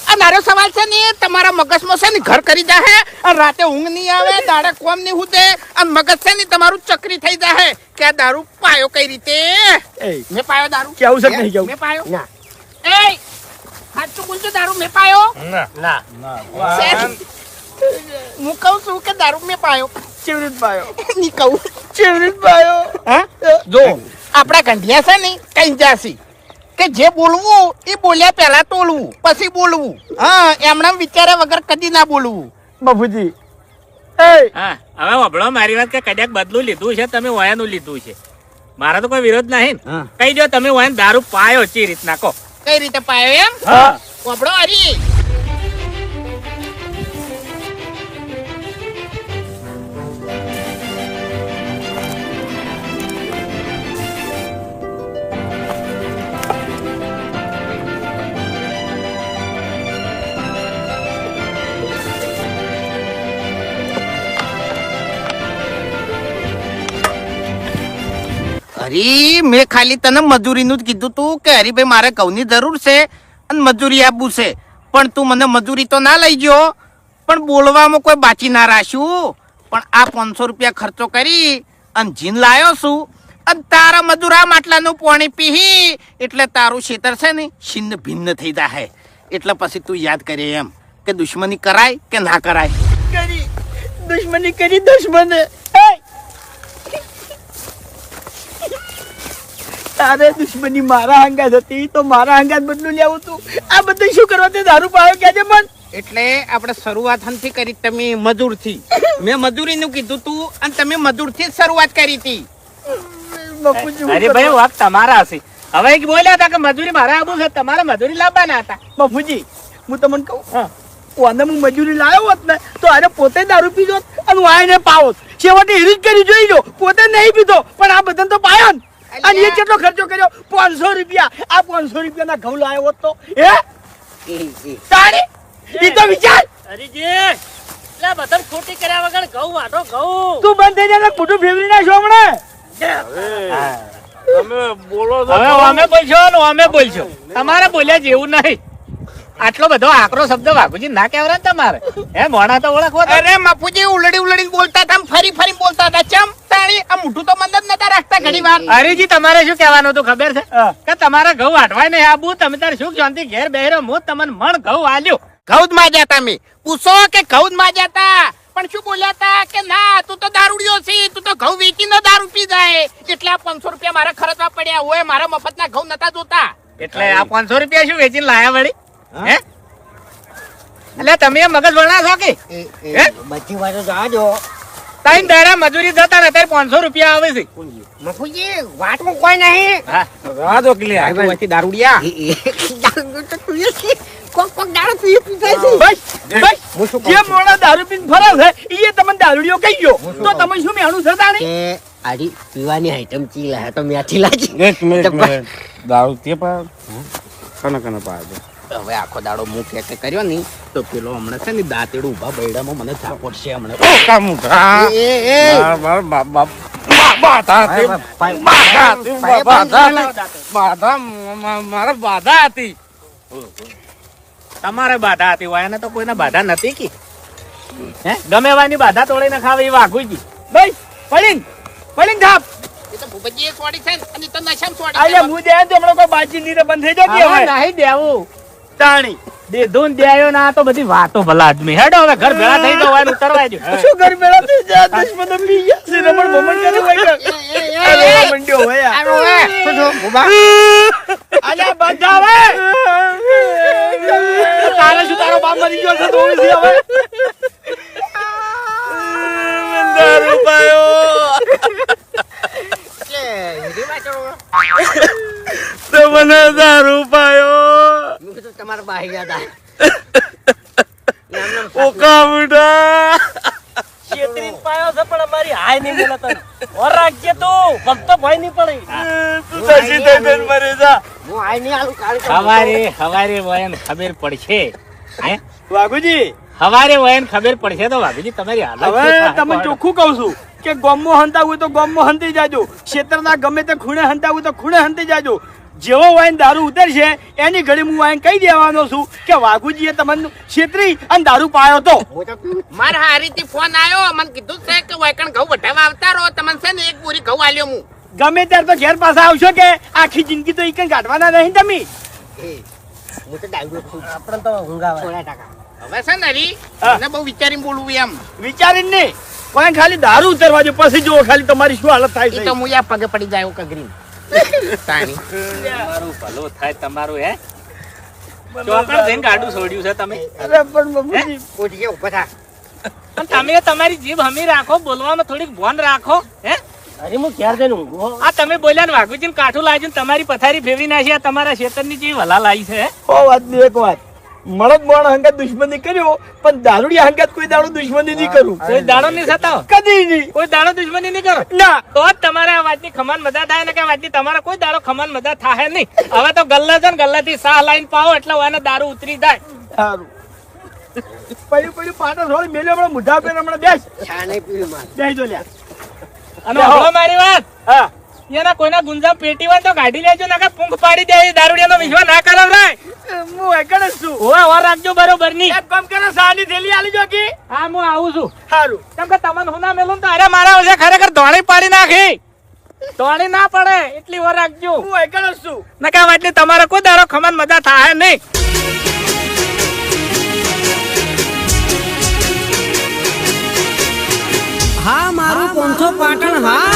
D: આ મારો સવાલ છે ને તમારા મગજમાં છે ને ઘર કરી જાહે અને રાતે ઊંઘ નહીં આવે દાડે કોમ નહીં હુદે અને મગજ છે ને તમારું ચક્રી થઈ જાહે કે આ દારૂ પાયો કઈ રીતે મેં પાયો દારૂ
C: કેવું છે કે નહીં કેવું
D: મેં પાયો
E: ના
D: એ સાચું બોલજો દારૂ મેં પાયો
B: ના
D: હું કહું છું કે દારૂ મેં પાયો
C: કેવી રીત પાયો
D: ની કહું
C: કેવી રીત પાયો
D: હા જો આપણા ગંઢિયા છે ને કઈ જાસી કે જે બોલવું એ બોલ્યા પહેલા તોલવું પછી બોલવું. હા, એમણે વિચાર્યા વગર કદી ના બોલવું.
C: બાપુજી એ
F: હા હવે વભળો મારી વાત કે કદાચ બદલું લીધું છે તમે વયાનું લીધું છે મારા તો કોઈ વિરોધ નહીં ને. કહી દો તમે વયાન દારૂ પાયો ચી રીતના કહો.
D: કઈ રીતે પાયો એમ?
C: હા
D: વાપડો હરી. હરી, મેં ખાલી તને મજૂરીનું જ કીધું તું કે હરીભાઈ મારે ઘઉંની જરૂર છે અને મજૂરી આપવું છે, પણ તું મને મજૂરી તો ના લઈ ગયો, પણ બોલવામાં કોઈ બાચી ના રાખ્યું. પણ આ 500 રૂપિયા ખર્ચો કરી અને જીન લાયો છું અને તારા મજૂરા માટલાનું પાણી પીહી એટલે તારું ખેતર છે ને છિન્ન ભિન્ન થઈ જાય. એટલે પછી તું યાદ કરે એમ કે દુશ્મની કરાય કે ના કરાય.
C: કરી દુશ્મની કરી દુશ્મને તારે દુશ્મની મારા હંગાત હતી તો મારા હંગાત બદલું લેવું તું. આ બધું શું કરવા તે દારૂ પાયો કે મન?
D: એટલે આપણે શરૂઆત હંથી કરી તમે મજૂરથી. મેં મજૂરીનું કીધું તું અને તમે મજૂરથી જ શરૂઆત કરી હતી.
C: બાપુજી
F: અરે ભાઈ વાત તમારા હશે. હવે એક બોલ્યા હતા કે મજૂરી મારે આવું છે તમારે મજૂરી લાવવાના હતા.
C: બાપુજી હું તમને કહું ઓને હું મજૂરી લાવ્યો હોત ને તો આને પોતે દારૂ પીધો અને હું આને પાવો છેવટે હેરી જ કરી જોઈ જો પોતે નહીં પીધો પણ આ બધાને તો પાયો ને. અને એ કેટલો ખર્ચો કર્યો 500 રૂપિયા. આ 500 રૂપિયાના ઘઉં લાવ્યો હોત તો તારે ઈ તો વિચાર.
B: હરીજી એટલે બધા ખોટી કર્યા વગર ઘઉં વાટો ઘઉં.
C: તું બંધ થઈ જાય મોટું ફેવરી ના છો હમણાં.
F: તમે બોલો હવે અમે બોલશો ને અમે બોલશો તમારે બોલ્યા જેવું નહીં. આટલો બધો આકરો શબ્દ વાઘુજી ના કહેવાય તમારે હે મોણા તો ઓળખવો.
D: અરે બાપુજી ઉલડી ઉલડી બોલતા હતા, ફરી ફરી બોલતા હતા. ચમ તાણી આ મુઠું તો મદદ નતા રાખતા ઘણી વાર.
F: હરીજી તમારે શું કહેવાનું હતું ખબર છે કે તમારે ઘઉં વાટવાય નહીં આબુ તમે તારે સુખ શાંતિ ઘેર બેહરો હું તમને મણ ઘઉં આલ્યો.
D: ઘઉં માં જતા મેં પૂછો કે ઘઉં માં જતા પણ શું બોલ્યા હતા કે ના તું તો દારૂડિયો છે, તું તો ઘઉં વેચીને દારૂ પી જાય એટલે આ 500 રૂપિયા મારા ખર્ચવા પડ્યા હોય. મારા મફતના ઘઉં નતા જોતા
F: એટલે આ 500 રૂપિયા શું વેચીને લાયા વળી હે? એટલે તમે એમ મગજ વળના છો કે
E: બધી વાતો જાજો.
F: 3 દાડા મજૂરી જતા ને અત્યારે 500 રૂપિયા આવે છે.
E: મફુજી વાતમાં કોઈ નહીં.
F: હા રાહ તો ક્લિયર
D: દારૂડિયા
E: દારૂ તો તું એ છે. કોક કોક દારૂ તું એ પીતા છે.
C: બસ બસ જે મોણા દારૂ પીને ફરે છે એ તમને દારૂડિયો કહી ગયો તો તમે શું મેણું છે તાણી?
E: કે આડી પીવાની આઈટમ ચી લાયા તો મેથી લાજી.
G: એક મિનિટ દારૂ તે પા કને કને પાડે
D: હવે આખો દાડો હું કે કર્યો ની તો પેલો હમણાં છે ને દાંતેડું ઉભા બૈડામાં મને ઝાપડશે હમણાં.
G: કામ ઉઠા માર બાપ બાધા મારા બાધા હતી.
F: તમારે બાધા હતી હોય એને તો કોઈને બાધા નથી કે હે ગમે એવાની બાધા તોડીને ખાવે એ વાઘુજી.
C: બસ પડીંગ પડીંગ થાપ.
D: એ તો ભૂપતજીએ છોડી છે અને તો નશામાં છોડી
C: આલે હું દે તો હમણાં કોઈ બાજી નીરે બંધ થઈ જતી
F: હવે
C: હવે
F: નહીં દેવું
C: તાણી
F: દીધું ને દેયો ના તો બધી વાતો ભલા આદમી હેડો હવે ઘર ભેળા થઈ જવા ઉતરવા દો.
C: શું ઘર મેળા થઈ જાય દુશ્મનો પી ગયા છે રમણ ભમણ કરે ભાઈ અરે મંડ્યો હોય આલે બધા હવે તારે શું તારો બાપ મરી ગયો છે તો હવે દારૂ પાયો તો મને દારૂ પાયો
E: તમારા બાહી ગયા
C: ઓકા મુઢા
B: છેતરીને પાયો છે પણ અમારી હાય નહીં બોલે તને. ઓર રાખજે તું ભક્તો ભય નહીં પડી.
C: તું તસી થઈ મરે જા
E: હું આઈ નહીં આલું કાળી
F: હવારે વયન ખબર પડશે હે
C: વાઘુજી
F: હવારે વયન ખબર પડશે તો વાઘુજી તમારી હાલત
C: હવે
F: શું થાય?
C: તમે ચોખ્ખું કહું છું કે ગોમમાં હંતાવું હોય તો ગોમમાં હંતી જાજો, ક્ષેત્રના ગમે તે ખૂણે હંતાવું તો ખૂણે હંતી જાજો. જેવો વાઈન દારૂ ઉતરશે એની ઘડી હું વાઈન કહી દેવાનો છું કે વાઘુજીએ તમને છેતરી અને દારૂ પાયો તો.
D: મારા હારીથી ફોન આવ્યો મને કીધું છે કે વાયકણ ઘઉં વટાવા આવતા રહો તમને છે ને એક બોરી ઘઉં આલ્યો હું.
C: ગમે ત્યારે તો ઘેર પાછા આવશો કે આખી જિંદગી તો ઈકન કાઢવાના નહીં તમે.
E: હું તો ડાયરો છું. આપણે તો ઊંઘાવા 16%.
D: હવે છે ને હરી મને બહુ વિચારીને બોલવું એમ.
C: વિચારીને નહીં પણ ખાલી દારૂ ઉતરવા જો પછી જુઓ ખાલી તમારી શું હાલત થાય
D: એ
C: છે.
D: તો હું યા પગે પડી જાય કગરી તાણી
F: તમારું ભલું થાય તમારું હે ચોકડ થઈને ગાડું છોડ્યું છે તમે
C: અરે પણ બાપુજી
E: ઉઠી ગયા ઉભા થા.
F: પણ તમે તમારી જીભ હમી રાખો બોલવામાં થોડીક ભાન રાખો હે
B: અરે હું ઘેર જઈને ઊંઘો
F: આ તમે બોલ્યા ને વાઘુજી કાઠું લાગ્યું ને તમારી પથારી ફેરવી નાખી આ તમારા ખેતરની જેવી વલા લાવી છે હે?
C: ઓ વાત ની એક વાત મળદ મોણ હંગાત દુશ્મની કર્યો પણ દારૂડિયા હંગાત કોઈ દાડો દુશ્મની નહીં કરું
F: કોઈ દાડો નહીં થતા
C: કદી નહીં
F: કોઈ દાડો દુશ્મની નહીં કરો
C: ના
F: તો જ તમારે આ વાતની ખમાન મજા થાય ને કે આ વાતની તમારે કોઈ દાડો ખમાન મજા થાય નહીં હવે તો ગલ્લા છે ને ગલ્લાથી સાહ લાઈન પાવો એટલે એને દારૂ ઉતરી જાય
C: સારું પડ્યું પાટો થોડી મેલ્યો હમણાં મુઢા પર હમણાં બેસ
E: ચા નહીં પીવી મારે.
C: બેસ જો લ્યા
F: અને હવે મારી વાત
C: હા
F: એના કોઈના ગુંજા પેટી હોય તો કાઢી લેજો નકર પૂંખ પાડી દે એ દારૂડિયાનો વિશ્વાસ ના કરો રે
C: હું એકડ જ છું
F: ઓય ઓર રાખજો બરોબર ની
C: એક કામ કરો સાની થેલી આલી જો કી
F: હા હું આવું છું
C: સારું
F: કેમ કે તમને હું ના મેલું તો અરે મારા વર્ષે ખરેખર ધોળી પાડી નાખી ધોળી ના પડે એટલી વાર રાખજો
C: હું એકડ જ છું
F: નકા વાતની તમારે કોઈ દાડો ખમન મજા થાય નહીં
E: હા મારું 500 પાટણ હા